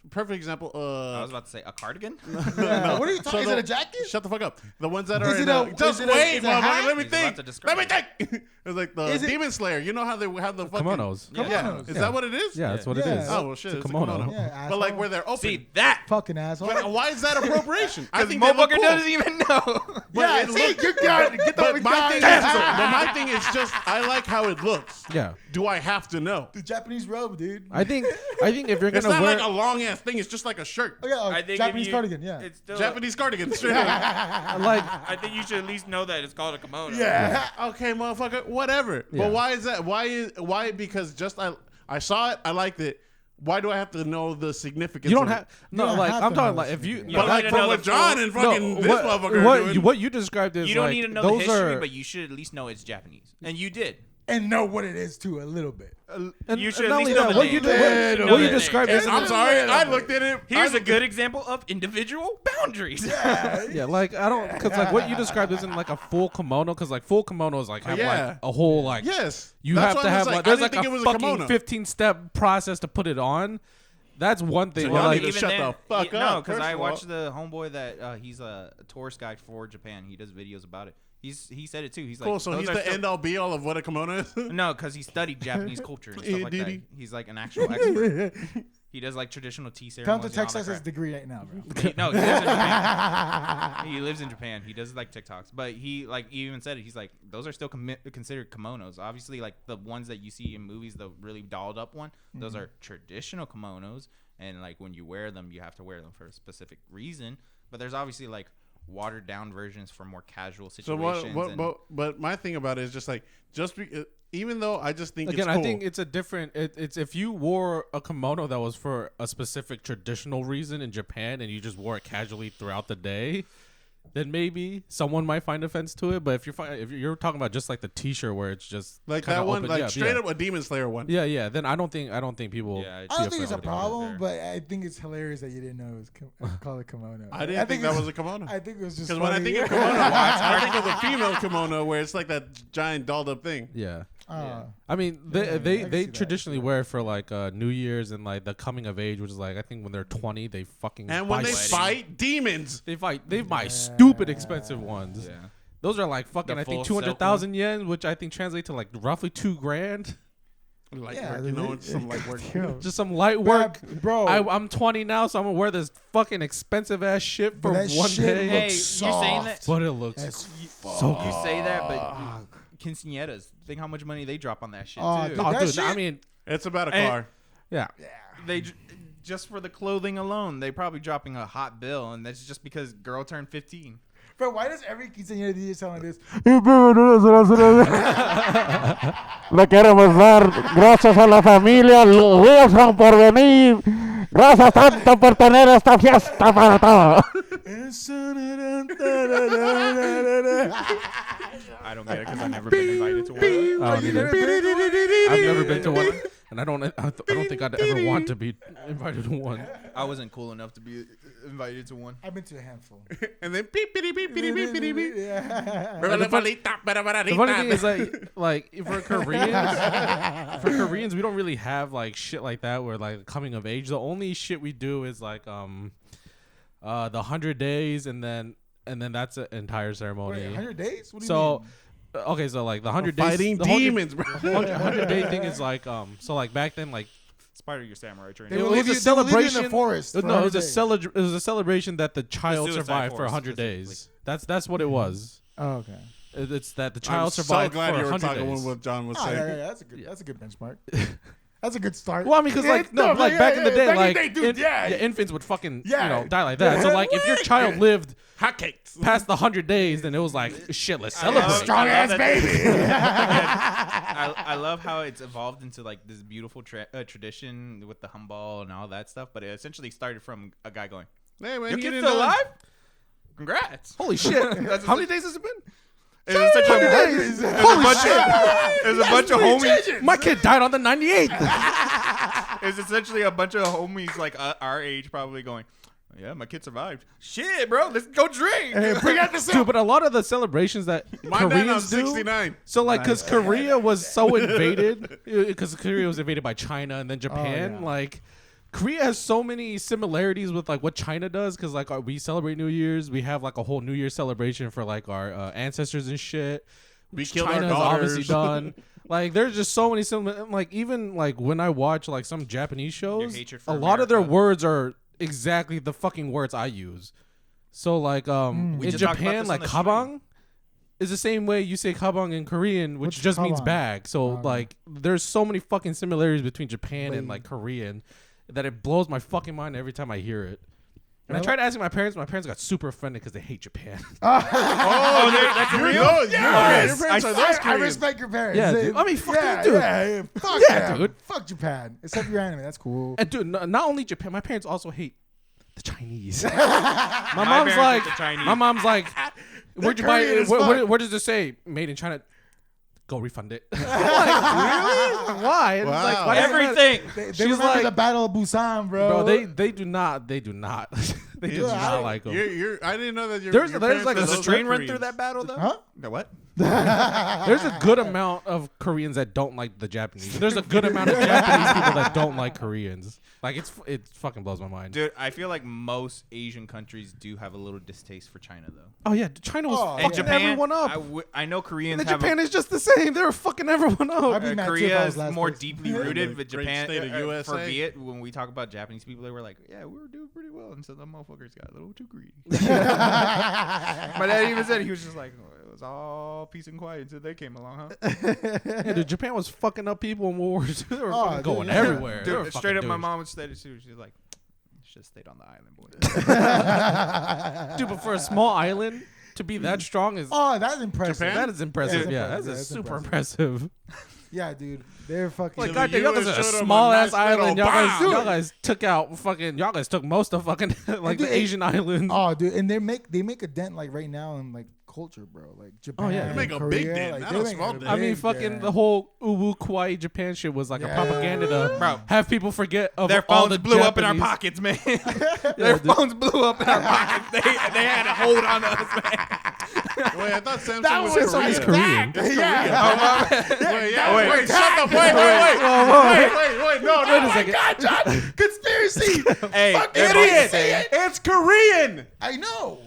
Perfect example. I was about to say a cardigan. Yeah. What are you talking? Is the- it a jacket? Shut the fuck up. The ones that are Is in it a- a, just is it a- wait, is it a hat? motherfucker. Let me He's about think. to describe Let me think. It's like the Is it- Demon Slayer. You know how they have the fucking Kimonos. Yeah. Kimonos. Is Yeah. that what it is? Yeah, that's what it Yeah. is. Oh well, shit. It's a It's kimono. Yeah, But like asshole. where they're open. See that? Fucking asshole. But why is that appropriation? I Because think they look motherfucker cool. doesn't even know. But Yeah, it see, look- you got it. Get the But my fuck thing down. but my thing is just I like how it looks. Yeah. Do I have to know? The Japanese robe, dude. I think if you're It's gonna not wear like a long ass thing. It's just like a shirt. Oh, yeah, I think Japanese if you, cardigan. Yeah. It's still Japanese cardigan. Straight up. like I think you should at least know that it's called a kimono. Yeah. Okay, motherfucker. Whatever. Yeah. But why is that? Why? Because just I saw it. I liked it. Why do I have to know the significance? you don't of have it? no don't like have I'm to talking know like the if you significance. But You like don't from know what the John full- and fucking this motherfucker are what, doing. what you described is You don't like, need to know the those history, are, but you should at least know it's Japanese, and you did. And know what it is too, a little bit. and, You and should at not least only know that, the what name. you You should know what you the name. described is I'm sorry. I looked at it. Here's a good example of individual boundaries. yeah, like I don't because like what you described isn't like a full kimono because like full kimonos like have Yeah. like a whole like Yes. you That's have why to I was have like, like I there's didn't like think a it was a fucking kimono. 15-step process to put it on. That's one thing. So but, y'all like, need to shut the fuck No, up, because first I of all. watched the homeboy that he's a tourist guide for Japan. He does videos about it. He said it too. He's Cool. like, So those he's are the still- end all be all of what a kimono is. No, because he studied Japanese culture and stuff like Did that. he? He's like an actual expert. He does like traditional tea Tell him ceremonies. to and all text that us his crap. degree right now, bro. No, he lives in Japan. He lives in Japan. He does like TikToks, but he even said it. He's like, those are still considered kimonos. Obviously, like the ones that you see in movies, the really dolled up one, those are traditional kimonos. And like when you wear them, you have to wear them for a specific reason. But there's obviously like watered down versions for more casual So situations. but my thing about it is just like even though I just think Again, it's cool. I think it's a different. It's if you wore a kimono that was for a specific traditional reason in Japan and you just wore it casually throughout the day, then maybe someone might find offense to it. But if you're talking about just like the T-shirt where it's just like kinda that one, open, like yeah, straight yeah. up a Demon Slayer one. Yeah, then I don't think people. Yeah, I don't think it's a offended by it. problem, but I think it's hilarious that you didn't know it was called a kimono. I didn't think that it's- was a kimono. I think it was just Because when I think of funny. kimono, I think of the female kimono where it's like that giant dolled up thing. Yeah. Uh, I mean, Yeah, I they can they see that. traditionally wear it for like New Year's and like the coming of age, which is like I think when they're 20, they fucking And when buy they s- fight demons, they buy stupid expensive ones. yeah. Those are like fucking The I think full 200,000 yen, which I think translate to like roughly $2,000. like Yeah, you know, it's some like work. Yo, Just some light work. bro. I'm 20 now, so I'm gonna wear this fucking expensive ass shit for But that one shit day. Hey, looks you saying soft. that? But it looks That's so You say that, but quinceañeras, think how much money they drop on that shit Oh, too. dude, Oh, that dude, shit- I mean, It's about a Hey. car. yeah. They just for the clothing alone, they probably dropping a hot bill, and that's just because girl turned 15. Bro, why does every quinceañera DJ sound like this? Le queremos dar gracias a la familia, los días son por venir. Gracias tanto por tener esta fiesta para todos. I don't get it because I've never been invited to one. I don't You either. never been to one? I've never been to one, and I don't think I'd ever want to be invited to one. I wasn't cool enough to be invited to one. I've been to a handful. And then beep, beep, beep, beep, beep, beep, beep. Yeah. The funny thing is like for Koreans, we don't really have like shit like that where like coming of age. The only shit we do is like the 100 days and then that's an entire ceremony. Wait, 100 days? What do you So mean? okay, so like the 100 days Fighting the 100 demons, bro. 100 day thing is like so like back then like Spider, your samurai They training. it will was leave a you- they will leave you in celebration. the forest. for No, it was 100 a days. it was a celebration that the child suicide survived for forest 100 specifically. days. That's what it was. Oh, okay. It's that the I'm child so survived glad for you were 100 talking days. what John was Oh, saying. yeah, that's a good benchmark. That's a good start. Well, I mean, because like back in the day, like dude, infants would fucking Yeah. die like that. So like if your child lived Hotcakes. past the 100 days, then it was like shit. Let's celebrate. strong ass baby. I love how it's evolved into like this beautiful tradition with the humball and all that stuff. But it essentially started from a guy going, Hey, man, "Your you kid's didn't still know- alive? Congrats!" Holy shit! How many days has it been? It was such a, there's a bunch of homies. My kid died on the 98th. It's essentially a bunch of homies like our age probably going, "Yeah, my kid survived. Shit, bro, let's go drink." Bring out the Dude, but a lot of the celebrations that My dad Koreans was do. 69. So like, because Korea was so invaded, because Korea was invaded by China and then Japan. yeah. Like, Korea has so many similarities with like what China does. Because like we celebrate New Year's, we have like a whole New Year's celebration for like our ancestors and shit. We which killed our China has obviously daughters. done. Like, there's just so many similar. Like, even like when I watch like some Japanese shows, hatred a for lot of their America. words are exactly the fucking words I use. So like in We just talked about Japan, this like on the stream. kabang is the same way you say kabang in Korean, which What's just means kabang? bag. So like there's so many fucking similarities between Japan and like Korean that it blows my fucking mind every time I hear it. And I tried asking my parents got super offended because they hate Japan. Oh, that's real? Your parents are those I Koreans. respect your parents. Yeah, They- dude. I mean, fuck yeah, you, dude. Yeah, fuck Yeah, them. dude. Fuck Japan. Except your anime. That's cool. And dude, not only Japan, my parents also hate the Chinese. my parents hate the Chinese. my mom's like, where'd you buy Korean it? as Where fuck. does it say made in China? Go refund it. I'm like, really? Why? And it's like, Wow. why does it matter? Everything. They She's remember like- the Battle of Busan, bro. Bro, they do not. They do not. They do not like them. I didn't know that your There's parents like were a those Train run Koreans. through that battle though? Huh? No, what? There's a good amount of Koreans that don't like the Japanese. There's a good amount of Japanese people that don't like Koreans. Like it fucking blows my mind. Dude, I feel like most Asian countries do have a little distaste for China though. Oh yeah, China was Oh, fucking And Japan, everyone up. I know Koreans And have Japan is just the same. They were fucking everyone up. I'd be mad too if I Korea was is last more place. deeply rooted, The but great Japan state of for USA. Viet, when we talk about Japanese people, they were like, "Yeah, we were doing pretty well," and so the motherfuckers got a little too greedy. My dad even said he was just like, "Oh, it was all peace and quiet until they came along, huh?" Yeah, dude, Japan was fucking up people in World War II. They were Oh, fucking dude, going yeah. everywhere. They were Dude, straight up, fucking my dudes. mom would say too. She's like, "Should have stayed on the island, boy." Dude, but for a small island to be that strong is Oh, that's impressive. Japan? that is impressive. Yeah, Yeah, that's that's impressive. super That's impressive. Yeah, dude. They're fucking. Like, the goddamn, y'all US guys are a showed 'em a small ass nice little island. bow. Y'all guys took out fucking. Y'all guys took most of fucking like Dude, the Asian islands. Oh, dude, and they make a dent like right now in like culture, bro. Like Japan, yeah. They make a Korea, big dent, like, not they a make small dent. I mean, big fucking dent. the whole uwu kawaii Japan shit was like a Yeah. propaganda to Bro. have people forget of Their all phones the blew up in our Japanese- pockets, man. Their phones blew up in our pockets. They had a hold on us, man. Wait, I thought Samsung That was was Samsung is Korean. Korean. Yeah. Wait, shut the fuck wait, no, Wait a second. God, John, conspiracy. Hey, Fuck they're about to idiot. say it. It's Korean. I know.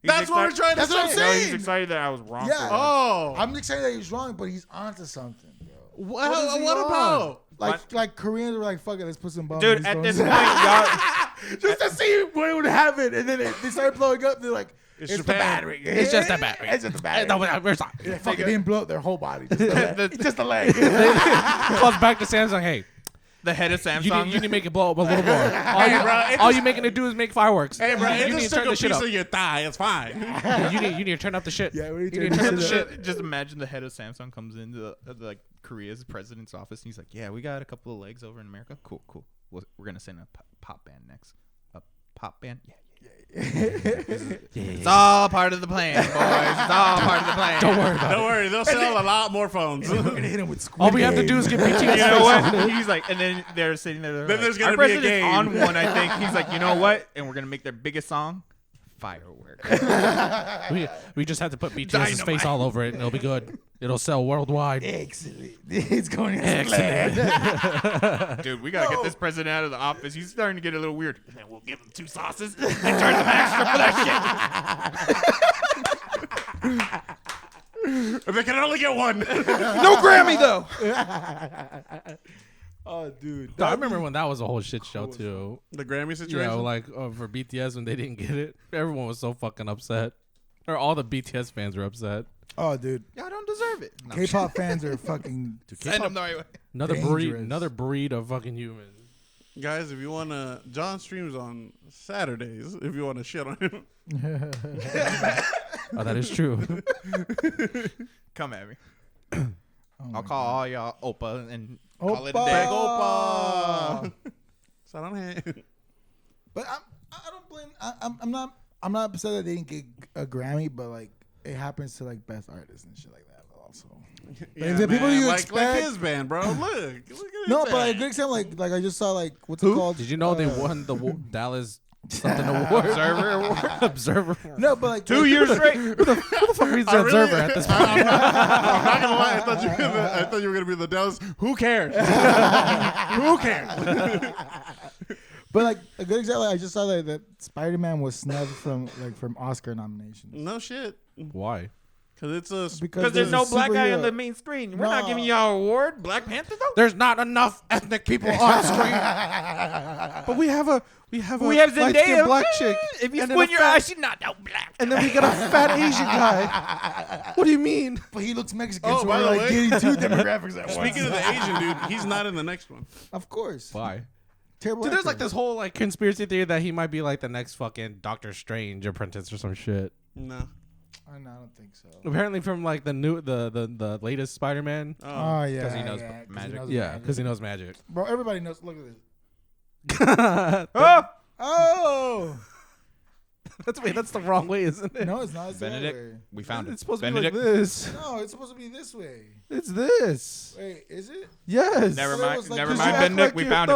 That's what we're trying to That's say. what I'm No, he's saying. excited that I was wrong. Yeah. For once. Oh, I'm excited that he's wrong, but he's onto something, bro. what, is he what on? about? Like Koreans were like, fuck it, let's put some bombs. Dude, in at these this phones. point, y'all, just to see what would happen, and then they started blowing up. They're like, it's the Japan. battery. It's just a battery. It's just a battery. No, we're sorry. Yeah, fuck it, didn't blow up their whole body. Just the leg. Just the leg. Calls back to Samsung. Hey, the head of you Samsung. need to make it blow up a little more. All you making it do is make fireworks. Hey, bro, you it need to just turn took a the shit piece up. of your thigh. It's fine. You need to turn up the shit. Yeah, what are you you need turning to turn up the this shit. shit? Just imagine the head of Samsung comes into like Korea's president's office and he's like, "Yeah, we got a couple of legs over in America. Cool. We're gonna send a pop band next. A pop band? Yeah. It's all part of the plan, boys. It's all part of the plan. Don't worry about Don't worry, they'll sell a lot more phones. We're gonna hit him with squid. it. All we have to do is get BTS. You know what? He's like, and then they're sitting there. Then like, there's gonna our be a president's game. on one, I think. He's like, you know what? And we're gonna make their biggest song, Firework. We just have to put BTS's Dynamite. face all over it, and it'll be good. It'll sell worldwide. Excellent. It's going excellent. Dude, we gotta get this president out of the office. He's starting to get a little weird. And then we'll give him 2 sauces and charge him extra for that They can only get one. shit. No Grammy though. Oh, dude. I remember when that was a whole shit show too. The Grammy You situation. know, like for BTS when they didn't get it, everyone was so fucking upset. Or all the BTS fans were upset. Oh, dude, Y'all don't deserve it. No, K-pop fans are fucking. send them the right way. Another breed of fucking humans. Guys, if you wanna, John streams on Saturdays. If you wanna shit on him, Oh, that is true. Come at me. Oh I'll my call all y'all Opa and God. call it a day. Opa. Saranghae. But I don't blame. I'm not upset that they didn't get a Grammy, but like it happens to like best artists and shit like that also. Yeah, the people you like expect- his band, bro. Look at his No, but like, a band. good example, like I just saw like what's it called? Did you know they won the Dallas something award? Observer Award. Observer. No, but like 2 years straight. Who the fuck reads the I really- Observer at this point? I'm not gonna lie. I thought you were gonna be the Dallas. Who cares? Who cares? But like a good example, I just saw that Spider-Man was snubbed from Oscar nominations No shit. Why? Because it's a. Because there's no black guy on the superhero. main screen. We're not No. giving y'all an award. Black Panther though. There's not enough ethnic people on screen. But we have a light-skinned Zendaya. black chick. If you and then squint a your fat- eyes, she's not that black. and then we got a fat Asian guy. What do you mean? But he looks Mexican, Oh, so by we're the like way- getting two demographics at once. Speaking of the Asian dude, he's not in the next one. Of course, Why? terrible. Dude, there's like actor. this whole like conspiracy theory that he might be like the next fucking Doctor Strange apprentice or some shit. No. I don't think so. Apparently from like the latest Spider-Man. Oh yeah, 'Cause he knows yeah, 'cause he magic. knows Yeah, magic. because he knows magic. Bro, everybody knows. Look at this. Oh, Oh That's the wrong way, isn't it? no, it's not. It's the other Benedict. way. We found it. It's supposed Benedict. to be like this. No, it's supposed to be this way. It's this. Wait, is it? Yes. Never Well, it mind. was like- Never 'cause mind, you act Benedict. We your found it.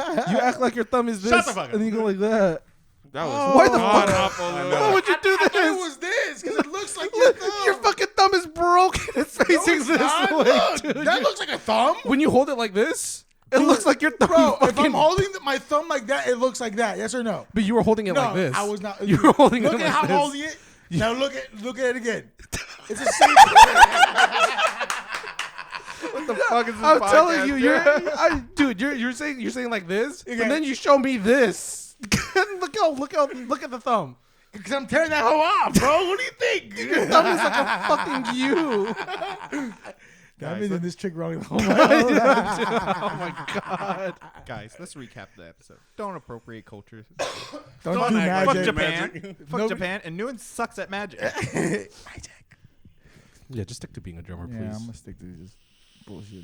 thumb- you act like your thumb is this, Shut the fuck up. and then you go like that. That Oh. Why the God fuck? awful. Why would you do I thought it this? was this because it looks like your thumb. Your fucking thumb is broken. It's facing this Not. way, Look, dude. that looks like a thumb. When you hold it like this, it looks like your thumb. Bro, if fucking- I'm holding my thumb like that, it looks like that. Yes or no? but you were holding it No, like this. I was not. You were holding look it at like how this. I'm holding it. Now look at it again. It's the same. What the fuck is this I'm podcast, telling you, dude? you're saying like this, Okay. and then you show me this. look at the thumb. Because I'm tearing that hoe off, bro. What do you think? Your thumb is like a fucking U. I've been in this trick wrong the whole Oh time. my god. Guys, let's recap the episode. Don't appropriate culture. Don't Don't do act Fuck like magic. Japan. magic. Fuck Nope. Japan. And Nguyen sucks at magic. Yeah, just stick to being a drummer, Yeah, please. I'm gonna stick to this bullshit.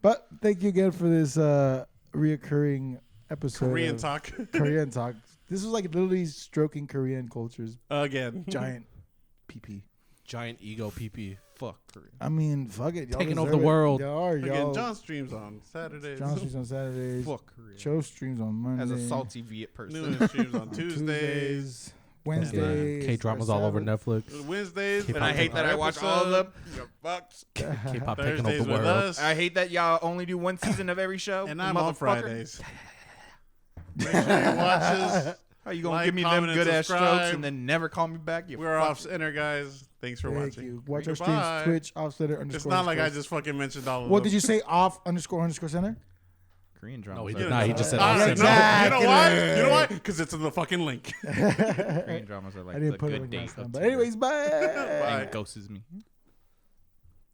But thank you again for this reoccurring episode. Korean of talk Korean talk. This was like literally stroking Korean culture's again. giant PP. Giant ego PP. Fuck Korea. I mean, fuck it. Y'all Taking over deserve the it. world. Y'all are, Again, y'all. John streams on Saturdays. John streams on Saturdays. Fuck Korea. Joe streams on Monday. As a salty Viet person. New streams on Tuesdays. Wednesdays. K dramas all over Netflix. Wednesdays. K-pop And I hate that I watch all of them. You fucks. K-pop taking over Thursdays the with world. us. I hate that y'all only do one season of every show. And I'm on motherfucker. Fridays. Make sure you watch us. How you gonna Like, give me them comment, and good ass subscribe. strokes and then never call me back? You We're fuck. off center, guys. Thanks for Thank watching. you. Watch our Goodbye. streams, Twitch, offsetter, _. It's not like I just fucking mentioned all of What them. did you say? Off __ center? Korean drama. No, he You did know, not. He just said all off right, center. no, you know why? Exactly. You know why? Because it's in the fucking link. Korean dramas are like I didn't the put it good like date last time. of But Tinder. anyways, bye. Bye. And ghosts me.